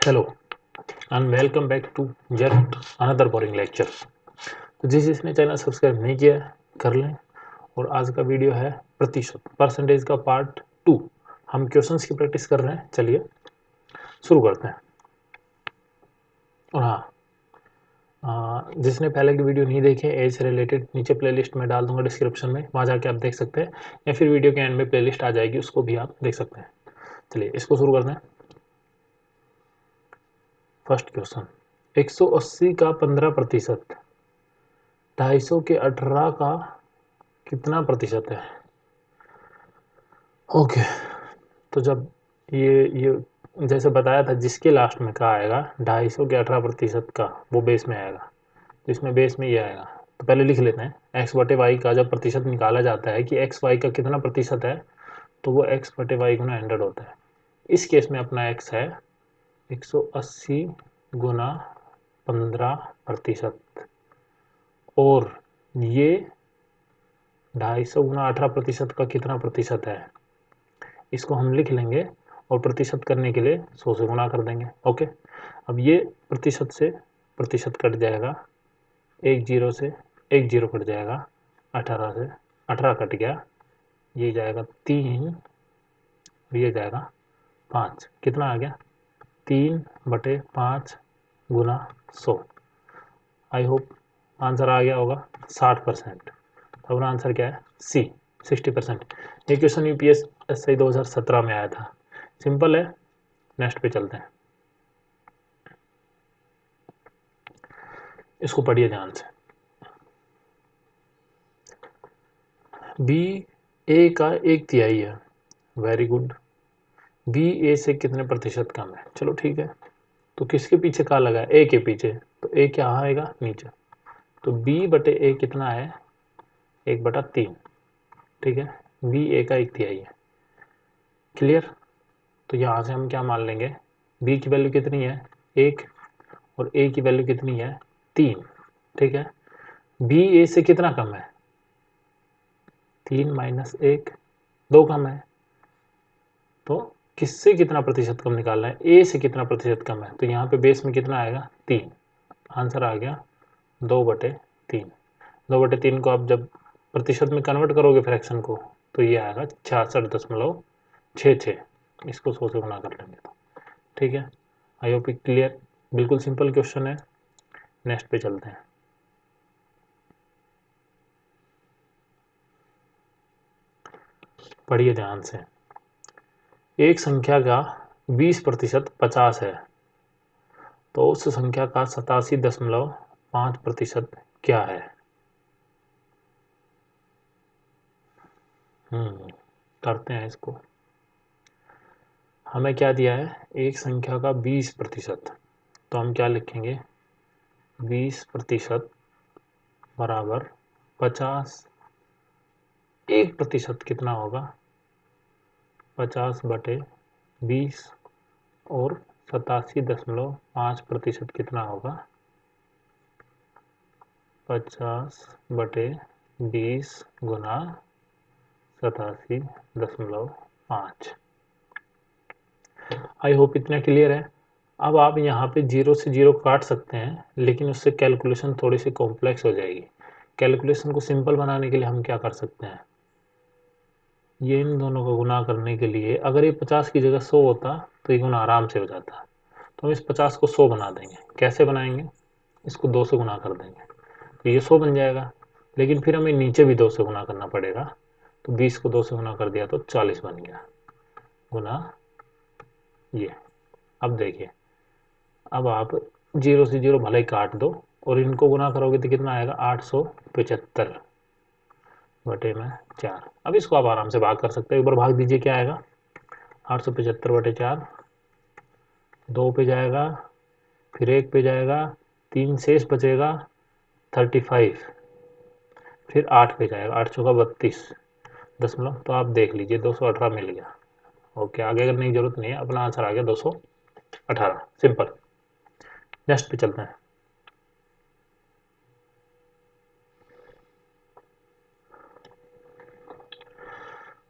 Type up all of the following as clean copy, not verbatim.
Hello and welcome back to yet another boring lecture. तो जिसने channel subscribe नहीं किया है कर लें। और आज का वीडियो है प्रतिशत परसेंटेज का पार्ट 2। हम क्वेश्चंस की प्रैक्टिस कर रहे हैं। चलिए शुरू करते हैं। और जिसने पहले की वीडियो नहीं देखे एज से रिलेटेड नीचे प्लेलिस्ट में डाल दूंगा डिस्क्रिप्शन में, वहाँ जाके आप देख सकते हैं, या फिर वीडियो के एंड में प्लेलिस्ट आ जाएगी, उसको भी आप देख सकते हैं। चलिए इसको शुरू करते हैं। फर्स्ट क्वेश्चन, 180 का 15%, 250 के 18 का कितना प्रतिशत है? ओके, तो जब ये जैसे बताया था, जिसके लास्ट में का आएगा 250 के 18% का, वो बेस में आएगा। तो इसमें बेस में ये आएगा। तो पहले लिख लेते हैं, एक्स बटे वाई का जब प्रतिशत निकाला जाता है कि एक्स वाई का कितना प्रतिशत है, तो वो एक्स बटे वाई गुना 100 होता है। इस केस में अपना एक्स है 180 गुना 15%, और ये 250 गुना 18% का कितना प्रतिशत है, इसको हम लिख लेंगे और प्रतिशत करने के लिए 100 से गुणा कर देंगे। ओके, अब ये प्रतिशत से प्रतिशत कट जाएगा, एक जीरो से एक जीरो कट जाएगा, 18 से 18 कट गया, ये जाएगा 3, ये जाएगा 5। कितना आ गया? 3/5 गुना 100। आई होप आंसर आ गया होगा 60%। तो अपना आंसर क्या है? सी, 60%। ये क्वेश्चन UPSSI 2017 में आया था। सिंपल है। नेक्स्ट पे चलते हैं। इसको पढ़िए ध्यान से। बी ए का 1/3 है। Very good. बी ए से कितने प्रतिशत कम है? चलो ठीक है। तो किसके पीछे का लगा है? ए के पीछे। तो ए क्या आएगा? नीचे। तो बी बटे ए कितना है? 1/3। ठीक है, बी ए का 1/3 है। क्लियर? तो यहाँ से हम क्या मान लेंगे? बी की वैल्यू कितनी है? 1, और ए की वैल्यू कितनी है? 3। ठीक है, बी ए से कितना कम है? 3 माइनस 1, 2 कम है। तो किससे कितना प्रतिशत कम निकालना है? ए से कितना प्रतिशत कम है? तो यहाँ पे बेस में कितना आएगा? 3। आंसर आ गया 2/3। 2/3 को आप जब प्रतिशत में कन्वर्ट करोगे फ्रैक्शन को, तो ये आएगा 66.66। इसको 100 से गुना कर लेंगे तो ठीक है। I hope clear. बिल्कुल सिंपल क्वेश्चन है। नेक्स्ट पे चलते हैं। पढ़िए ध्यान से। एक संख्या का 20% 50 है, तो उस संख्या का 87.5% क्या है? करते हैं इसको। हमें क्या दिया है? एक संख्या का 20%, तो हम क्या लिखेंगे? 20% बराबर 50। 1% कितना होगा? 50/20, और 87.5% कितना होगा? 50/20 गुना 87.5। आई होप इतना क्लियर है। अब आप यहाँ पे 0 से 0 काट सकते हैं, लेकिन उससे कैलकुलेशन थोड़ी सी कॉम्प्लेक्स हो जाएगी। कैलकुलेशन को सिंपल बनाने के लिए हम क्या कर सकते हैं? ये इन दोनों को गुना करने के लिए, अगर ये 50 की जगह 100 होता तो ये गुना आराम से हो जाता। तो हम इस 50 को 100 बना देंगे। कैसे बनाएंगे? इसको 2 से गुना कर देंगे, तो ये 100 बन जाएगा। लेकिन फिर हमें नीचे भी 2 से गुना करना पड़ेगा। तो 20 को 2 से गुना कर दिया तो 40 बन गया, गुना ये। अब देखिए, अब आप 0 से 0 भले ही काट दो, और इनको गुना करोगे तो कितना आएगा? 875/4। अब इसको आप आराम से भाग कर सकते हो। एक बार भाग दीजिए, क्या आएगा? 875/4, 2 पे जाएगा, फिर 1 पे जाएगा, 3 शेष बचेगा, 35, फिर 8 पे जाएगा, 8 चौका 32 दशमलव। तो आप देख लीजिए 218 मिल गया। ओके, आगे करने की जरूरत नहीं है, अपना आंसर आ गया 218। सिंपल। नेक्स्ट पे चलते हैं।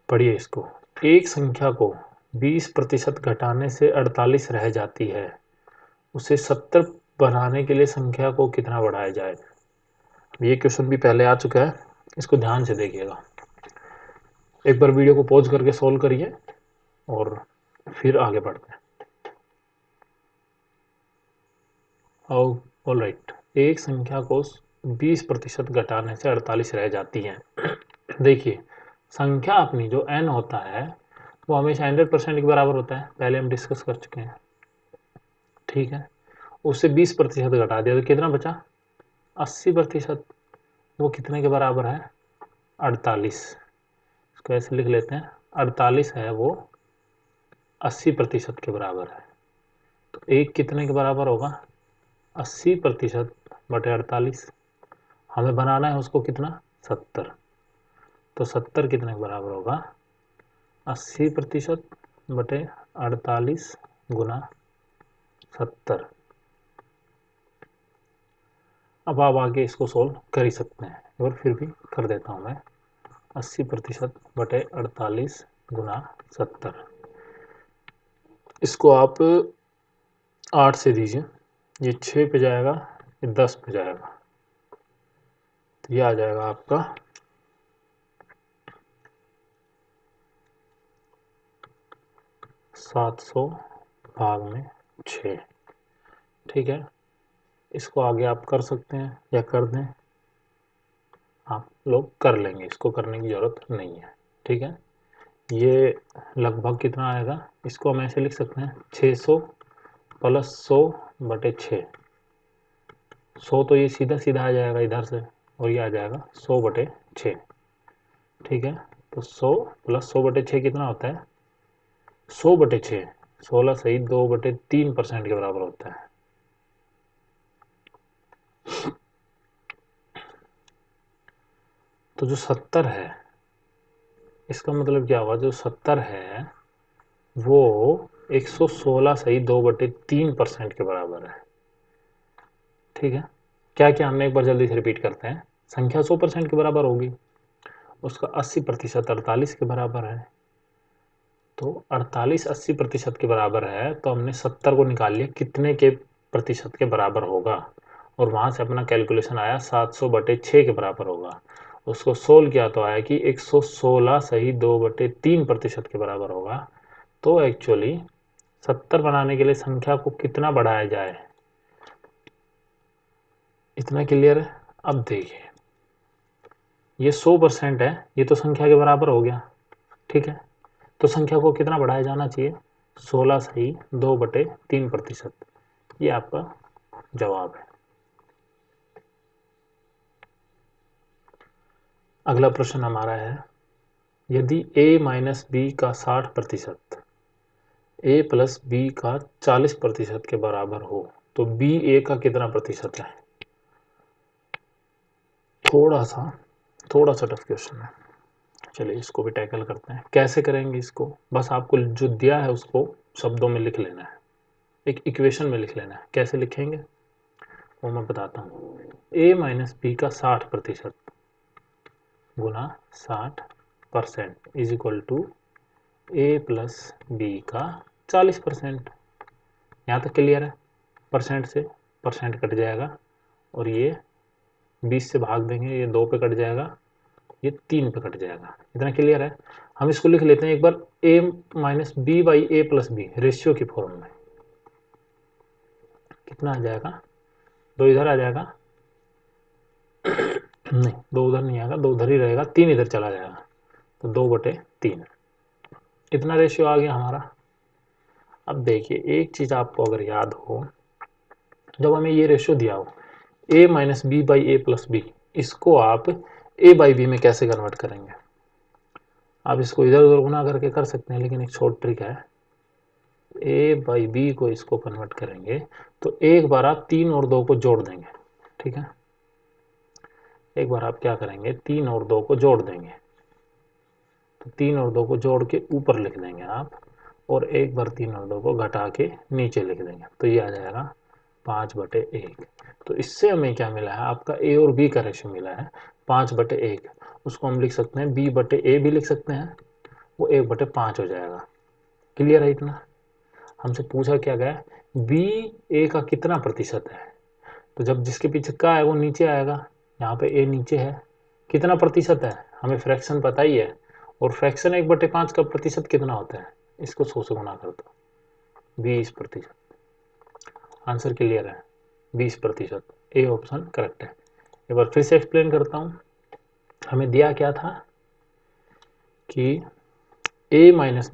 पढ़िए इसको। एक संख्या को 20% घटाने से 48 रह जाती है, उसे 70 बनाने के लिए संख्या को कितना बढ़ाया जाए। ये क्वेश्चन भी पहले आ चुका है, इसको ध्यान से देखिएगा। एक बार वीडियो को पॉज करके सोल्व करिए और फिर आगे बढ़ते हैं। ऑलराइट, एक संख्या को 20% घटाने से 48 रह जाती है। देखिए, संख्या अपनी जो n होता है वो हमेशा 100% के बराबर होता है, पहले हम डिस्कस कर चुके हैं, ठीक है। उससे 20% घटा दिया तो कितना बचा, 80%। वो कितने के बराबर है, 48। इसको ऐसे लिख लेते हैं, 48 है वो 80% के बराबर है। तो एक कितने के बराबर होगा, 80% बटे 48। हमें बनाना है उसको कितना, 70। तो 70 कितने के बराबर होगा, 80% बटे 48 गुना 70। अब आप आगे इसको सोल्व कर ही सकते हैं, और फिर भी कर देता हूँ मैं। 80% बटे 48 गुना 70, इसको आप 8 से दीजिए, ये 6 पे जाएगा, ये 10 पे जाएगा, तो ये आ जाएगा आपका 700 भाग में 6, ठीक है। इसको आगे आप कर सकते हैं या कर दें, आप लोग कर लेंगे, इसको करने की ज़रूरत नहीं है, ठीक है। ये लगभग कितना आएगा, इसको हम ऐसे लिख सकते हैं, 600 प्लस 100 बटे 6। 100 तो ये सीधा सीधा आ जाएगा इधर से, और ये आ जाएगा 100 बटे 6, ठीक है। तो 100 प्लस 100 बटे 6 कितना होता है, 100 बटे 6, 16 सही 2 बटे 3% के बराबर होता है। तो जो 70 है, इसका मतलब क्या हुआ, जो 70 है वो 116 सही 2 बटे 3% के बराबर है, ठीक है। क्या क्या हमने एक बार जल्दी से रिपीट करते हैं। संख्या 100% के बराबर होगी, उसका 80% 48 के बराबर है। तो 48 80% के बराबर है, तो हमने 70 को निकाल लिया कितने के प्रतिशत के बराबर होगा, और वहाँ से अपना कैलकुलेशन आया 700 बटे 6 के बराबर होगा। उसको सोल्व किया तो आया कि 116 सही 2 बटे 3% के बराबर होगा। तो एक्चुअली 70 बनाने के लिए संख्या को कितना बढ़ाया जाए, इतना क्लियर है। अब देखिए, ये 100% है, ये तो संख्या के बराबर हो गया, ठीक है। तो संख्या को कितना बढ़ाया जाना चाहिए, 16 सही 2 बटे 3%। ये आपका जवाब है। अगला प्रश्न हमारा है, यदि a माइनस बी का 60% a प्लस बी का 40% के बराबर हो तो b a का कितना प्रतिशत है। थोड़ा सा टफ क्वेश्चन है, चलिए इसको भी टैकल करते हैं। कैसे करेंगे इसको, बस आपको जो दिया है उसको शब्दों में लिख लेना है, एक इक्वेशन में लिख लेना है। कैसे लिखेंगे वो मैं बताता हूँ। a माइनस बी का 60% गुना 60% is equal to a plus B का 40%। यहाँ तक क्लियर है। परसेंट से परसेंट कट जाएगा, और ये 20 से भाग देंगे, ये 2 पे कट जाएगा, ये 3 पे कट जाएगा। इतना क्लियर है। हम इसको लिख लेते हैं एक बार, a minus B by A plus B ratio की फॉर्म में। कितना आ जाएगा, 2 इधर आ जाएगा, नहीं 2 उधर नहीं आएगा, 2 उधर ही रहेगा, 3 इधर चला जाएगा, तो 2 बटे 3। इतना रेशियो आ गया हमारा। अब देखिए, एक चीज़ आपको अगर याद हो, जब हमें ये रेशियो दिया हो a minus B by A plus B, इसको आप a बाई बी में कैसे कन्वर्ट करेंगे। आप इसको इधर उधर गुना करके कर सकते हैं, लेकिन एक शॉर्ट ट्रिक है। a बाई बी को इसको कन्वर्ट करेंगे तो एक बार आप 3 और 2 को जोड़ देंगे, ठीक है। एक बार आप क्या करेंगे, 3 और 2 को जोड़ देंगे, तो 3 और 2 को जोड़ के ऊपर लिख देंगे आप, और एक बार 3 और 2 को घटा के नीचे लिख देंगे, तो ये आ जाएगा 5 बटे 1। तो इससे हमें क्या मिला है, आपका a और b का रेशियो मिला है 5 बटे 1। उसको हम लिख सकते हैं b बटे a भी लिख सकते हैं, वो 1 बटे 5 हो जाएगा। क्लियर है इतना। हमसे पूछा क्या गया, बी ए का कितना प्रतिशत है, तो जब जिसके पीछे का है वो नीचे आएगा, यहाँ पे ए नीचे है, कितना प्रतिशत है हमें फ्रैक्शन पता ही है, और फ्रैक्शन 1/5 का प्रतिशत कितना होता है, इसको 100 से गुना कर दो, 20%। आंसर क्लियर है, 20%। ए ऑप्शन करेक्ट है। एक बार फिर से एक्सप्लेन करता हूँ, हमें दिया क्या था कि ए माइनस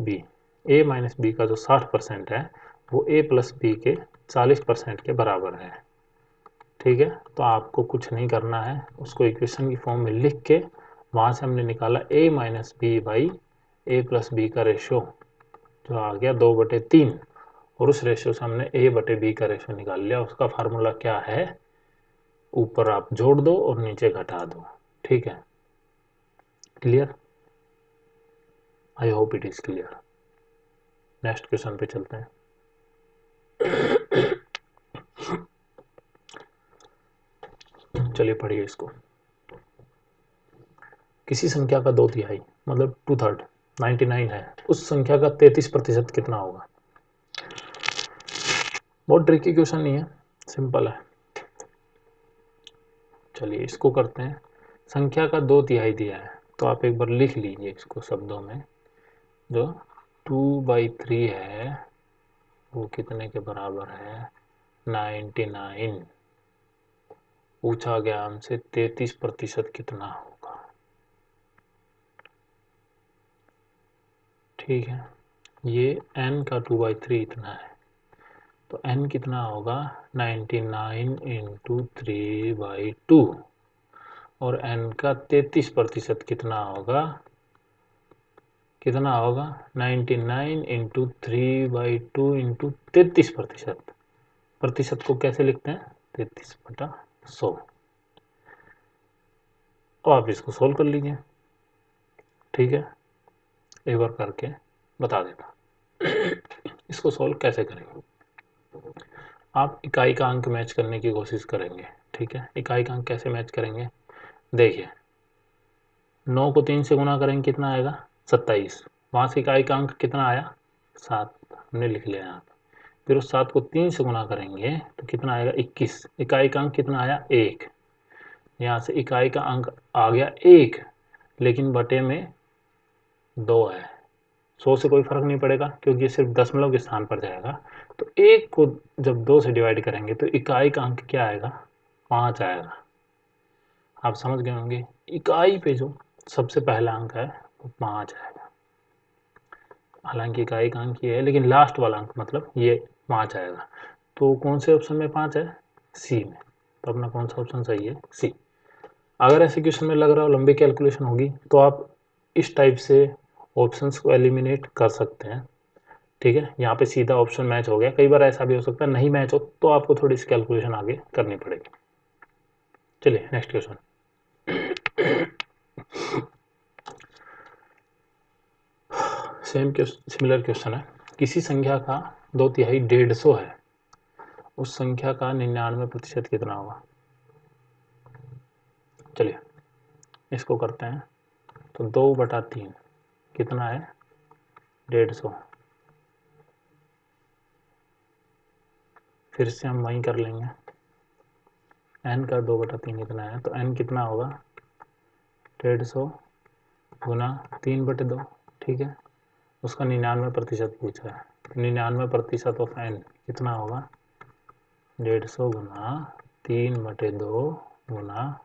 बी का जो 60% है वो ए प्लस बी के 40% के बराबर है। ठीक है, तो आपको कुछ नहीं करना है, उसको इक्वेशन की फॉर्म में लिख के वहाँ से हमने निकाला A minus B by A plus B का रेशियो जो आ गया 2/3, और उस रेशियो से हमने ए बटे बी का रेशियो निकाल लिया। उसका फार्मूला क्या है, ऊपर आप जोड़ दो और नीचे घटा दो। ठीक है, clear? I hope it is clear. Next question पे चलते हैं। चलिए पढ़िए इसको। किसी संख्या का 2/3 मतलब 2/3 99 है, उस संख्या का 33% कितना होगा? बहुत ट्रिकी क्वेश्चन नहीं है, सिंपल है। चलिए इसको करते हैं। संख्या का 2/3 दिया है तो आप एक बार लिख लीजिए इसको शब्दों में। जो 2/3 है वो कितने के बराबर है? 99। पूछा गया हमसे 33% कितना होगा। ठीक है, ये n का 2/3 इतना है, तो n कितना होगा? 99 इंटू 3/2, और n का 33% कितना होगा? 99 इंटू 3/2 इंटू 33%। प्रतिशत को कैसे लिखते हैं? 33/100। तो आप इसको सोल्व कर लीजिए। ठीक है, एक बार करके बता देता इसको सोल्व कैसे करेंगे। आप इकाई का अंक मैच करने की कोशिश करेंगे। ठीक है, इकाई का अंक कैसे मैच करेंगे? देखिए, 9 को 3 से गुना करेंगे कितना आएगा? 27। वहाँ से इकाई का अंक कितना आया? 7, हमने लिख लिया यहाँ पे। फिर उस 7 को 3 से गुना करेंगे तो कितना आएगा? 21। इकाई का अंक कितना आया? 1। यहाँ से इकाई का अंक आ गया 1, लेकिन बटे में 2 है। 100 से कोई फर्क नहीं पड़ेगा क्योंकि ये सिर्फ दशमलव के स्थान पर जाएगा। तो 1 को जब 2 से डिवाइड करेंगे तो इकाई का अंक क्या आएगा? 5 आएगा। आप समझ गए होंगे, इकाई पे जो सबसे पहला अंक है वो 5 आएगा। हालांकि इकाई का अंक ये है, लेकिन लास्ट वाला अंक मतलब ये 5 आएगा। तो कौन से ऑप्शन में 5 है? सी में। तो अपना कौन सा ऑप्शन सही है? सी। अगर ऐसे क्वेश्चन में लग रहा हो लंबी कैलकुलेशन होगी तो आप इस टाइप से ऑप्शंस को एलिमिनेट कर सकते हैं। ठीक है, यहाँ पे सीधा ऑप्शन मैच हो गया। कई बार ऐसा भी हो सकता है नहीं मैच हो तो आपको थोड़ी सी कैलकुलेशन आगे करनी पड़ेगी। चलिए नेक्स्ट क्वेश्चन। सिमिलर क्वेश्चन है। किसी संख्या का 2/3 150 है, उस संख्या का 99% कितना होगा? चलिए इसको करते हैं। तो 2/3 कितना है? 150। फिर से हम वहीं कर लेंगे। n का 2/3 इतना है, तो n कितना होगा? 150 गुना 3/2। ठीक है, उसका 99% पूछा है, 99% ऑफ n कितना होगा? 150 गुना 3/2 गुना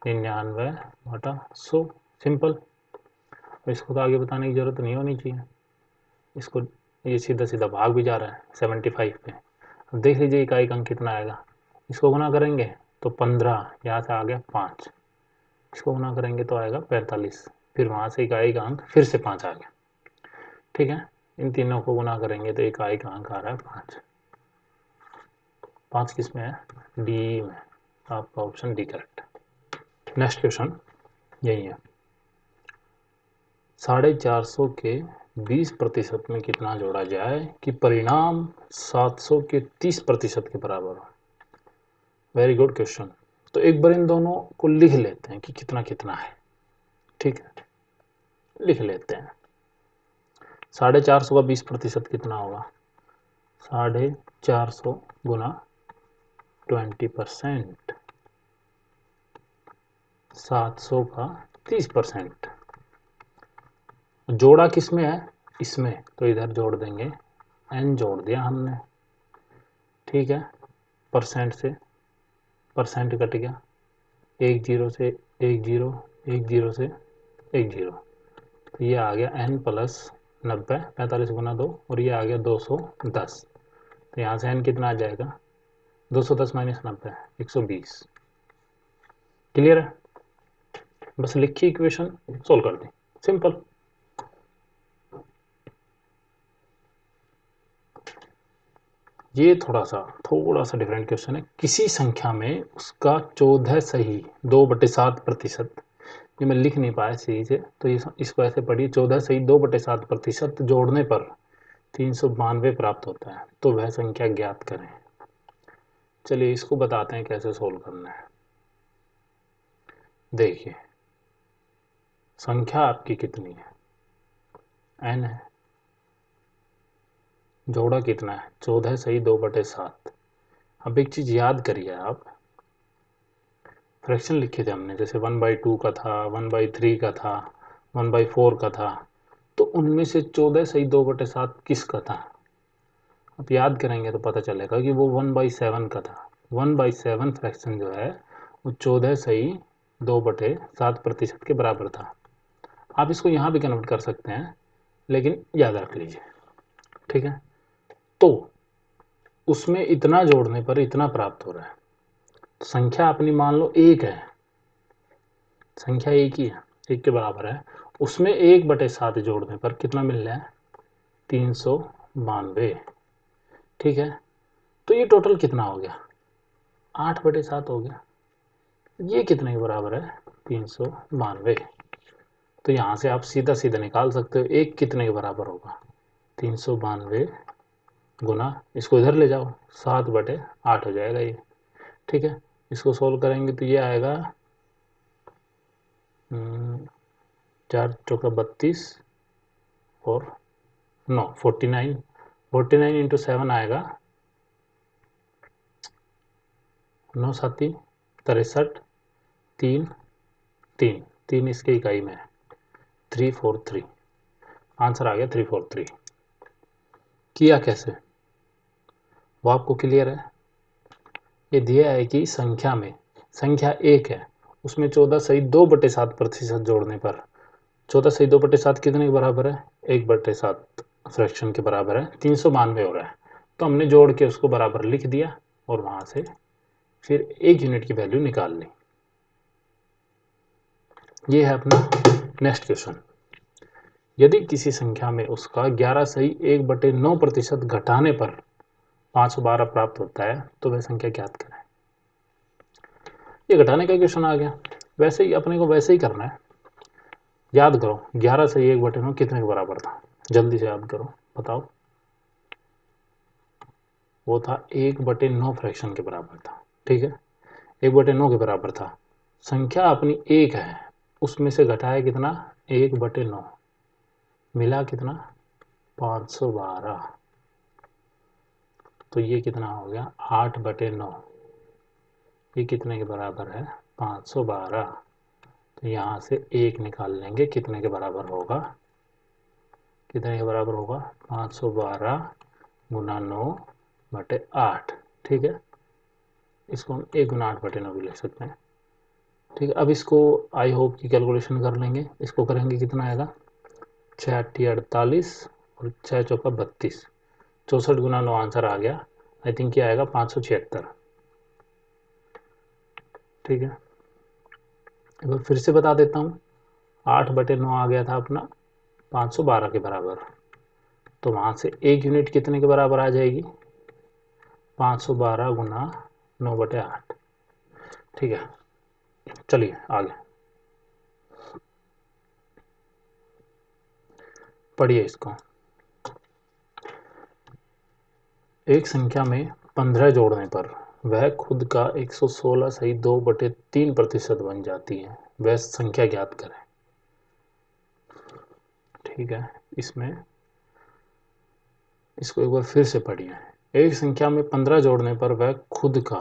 99/100। सिंपल। इसको तो आगे बताने की जरूरत नहीं होनी चाहिए। इसको ये सीधा सीधा भाग भी जा रहा है 75 पे। अब देख लीजिए इकाई का अंक कितना आएगा। इसको गुना करेंगे तो 15, यहाँ से आ गया 5। इसको गुना करेंगे तो आएगा 45। फिर वहाँ से इकाई का अंक फिर से 5 आ गया। ठीक है, इन तीनों को गुना करेंगे तो इकाई का अंक आ रहा है 5। 5 किस में है? डी में। आपका option D correct. Next question यही है। 450 के 20% में कितना जोड़ा जाए कि परिणाम 700 के 30% के बराबर हो? Very good question. तो एक बार इन दोनों को लिख लेते हैं कि कितना कितना है। ठीक है, लिख लेते हैं। 450 का 20% कितना होगा? 450 गुना 20%, 700 का 30%। जोड़ा किस में है? इसमें, तो इधर जोड़ देंगे, n जोड़ दिया हमने, ठीक है। परसेंट से परसेंट कट गया, एक जीरो से एक जीरो, एक जीरो से एक जीरो, तो ये आ गया n प्लस 90, 45 गुना 2, और ये आ गया 210। तो यहाँ से n कितना आ जाएगा? 210 माइनस 90, 120। क्लियर है? बस लिखी इक्वेशन, सोल्व कर दी, सिंपल। ये थोड़ा सा डिफरेंट क्वेश्चन है। किसी संख्या में उसका 14 सही 2/7%, ये मैं लिख नहीं पाया सही से, तो ये इसको ऐसे पढ़िए, 14 सही 2/7% जोड़ने पर 392 प्राप्त होता है, तो वह संख्या ज्ञात करें। चलिए इसको बताते हैं कैसे सोल्व करना है। देखिए संख्या आपकी कितनी है? n है, जोड़ा कितना है? 14 सही 2/7। अब एक चीज याद करिए, आप फ्रैक्शन लिखे थे हमने, जैसे 1/2 का था, 1/3 का था, 1/4 का था, तो उनमें से 14 सही 2/7 किसका था? आप याद करेंगे तो पता चलेगा कि वो 1/7 का था। 1/7 फ्रैक्शन जो है वो 14 सही 2/7% के बराबर था। आप इसको यहाँ भी कन्वर्ट कर सकते हैं, लेकिन याद रख लीजिए, ठीक है। तो उसमें इतना जोड़ने पर इतना प्राप्त हो रहा है, तो संख्या अपनी मान लो 1 है, संख्या एक ही है, 1 के बराबर है, उसमें 1/7 जोड़ने पर कितना मिल रहा है? 392, ठीक है। तो ये टोटल कितना हो गया? 8/7 हो गया। ये कितने के बराबर है? 392। तो यहाँ से आप सीधा सीधा निकाल सकते हो, एक कितने के बराबर होगा? 392 गुना, इसको इधर ले जाओ, 7/8 हो जाएगा ये, ठीक है। इसको सोल्व करेंगे तो ये आएगा 4 चौका 32 और 9 49, 49 इंटू 7 आएगा 9 7 63, 3 3 3 इसके इकाई में है, 343, आंसर आ गया 343। किया कैसे वो आपको क्लियर है? ये दिया है कि संख्या में, संख्या 1 है, उसमें 14 सही 2/7% जोड़ने पर, 14 सही 2/7 कितने के बराबर है? 1/7 फ्रैक्शन के बराबर है, 392 हो रहा है। तो हमने जोड़ के उसको बराबर लिख दिया और वहां से फिर 1 यूनिट की वैल्यू निकाल ली। ये है अपना नेक्स्ट क्वेश्चन। यदि किसी संख्या में उसका 11 सही 1/9% घटाने पर 512 प्राप्त होता है, तो वह संख्या ज्ञात करें। ये घटाने का क्वेश्चन आ गया, वैसे ही अपने को वैसे ही करना है। याद करो 11 सही 1/9 कितने के बराबर था? जल्दी से याद करो, बताओ। वो था 1/9 फ्रैक्शन के बराबर था, ठीक है, 1/9 के बराबर था। संख्या अपनी 1 है, उसमें से घटाया कितना? 1/9, मिला कितना? 512। तो ये कितना हो गया? 8/9। ये कितने के बराबर है? 512। तो यहाँ से 1 निकाल लेंगे, कितने के बराबर होगा? कितने के बराबर होगा? 512 गुना 9/8, ठीक है। इसको हम 1 गुना 8/9 भी लिख सकते हैं, ठीक है। अब इसको आई होप की कैलकुलेशन कर लेंगे, इसको करेंगे कितना आएगा? 6 8 48 और 6 चौका 32, 64 गुना 9 आंसर आ गया। आई थिंक ये आएगा 576, ठीक है। एक बार फिर से बता देता हूँ, 8/9 आ गया था अपना 512 के बराबर, तो वहाँ से 1 यूनिट कितने के बराबर आ जाएगी? 512 गुना 9/8, ठीक है। चलिए आगे पढ़िए इसको। एक संख्या में 15 जोड़ने पर वह खुद का 116 सही 2/3% बन जाती है, वह संख्या ज्ञात करें, ठीक है। इसमें इसको एक बार फिर से पढ़िए। एक संख्या में 15 जोड़ने पर वह खुद का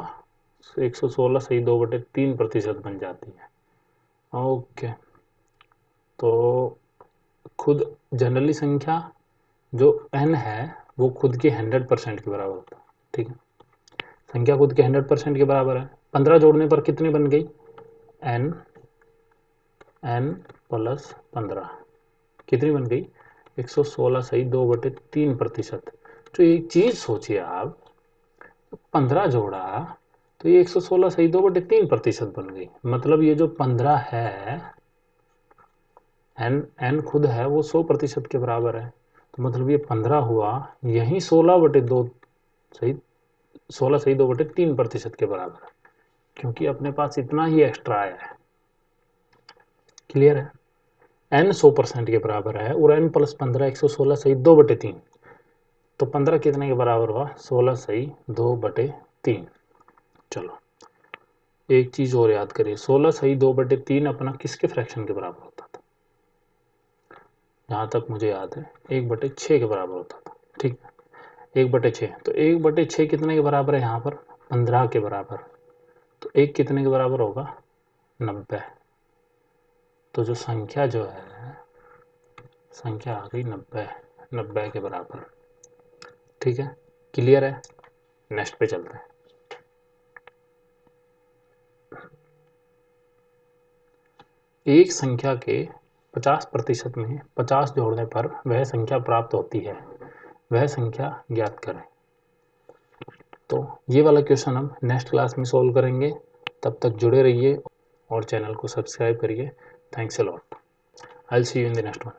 116 सही 2/3% बन जाती है। ओके, तो खुद जनरली संख्या जो n है वो खुद के 100% के बराबर होता है। ठीक है, संख्या खुद के 100% के बराबर है। 15 जोड़ने पर कितनी बन गई? n + 15 कितनी बन गई? 116 सही 2/3%। तो एक चीज सोचिए आप, 15 जोड़ा तो ये 116 सही 2/3% बन गई। मतलब ये जो 15 है, n खुद है वो 100% के बराबर है। तो मतलब ये 15 हुआ यही 16/2 सही 16 सही 2/3% के बराबर है, क्योंकि अपने पास इतना ही एक्स्ट्रा आया है। क्लियर है? n 100% के बराबर है और n + 15 116 सही 2/3, तो 15 कितने के बराबर हुआ? 16 सही 2/3। चलो एक चीज और याद करिए, 16 सही 2/3 अपना किसके फ्रैक्शन के बराबर होता था? जहां तक मुझे याद है 1/6 के बराबर होता था। ठीक है, 1/6, तो 1/6 कितने के बराबर है? यहाँ पर 15 के बराबर। तो 1 कितने के बराबर होगा? 90। तो जो संख्या जो है, संख्या आ गई 90 के बराबर। ठीक है, क्लियर है? नेक्स्ट पे चलते हैं। एक संख्या के 50% में 50 जोड़ने पर वह संख्या प्राप्त होती है, वह संख्या ज्ञात करें। तो ये वाला क्वेश्चन हम नेक्स्ट क्लास में सॉल्व करेंगे। तब तक जुड़े रहिए और चैनल को सब्सक्राइब करिए। Thanks a lot. I will see you in the next one.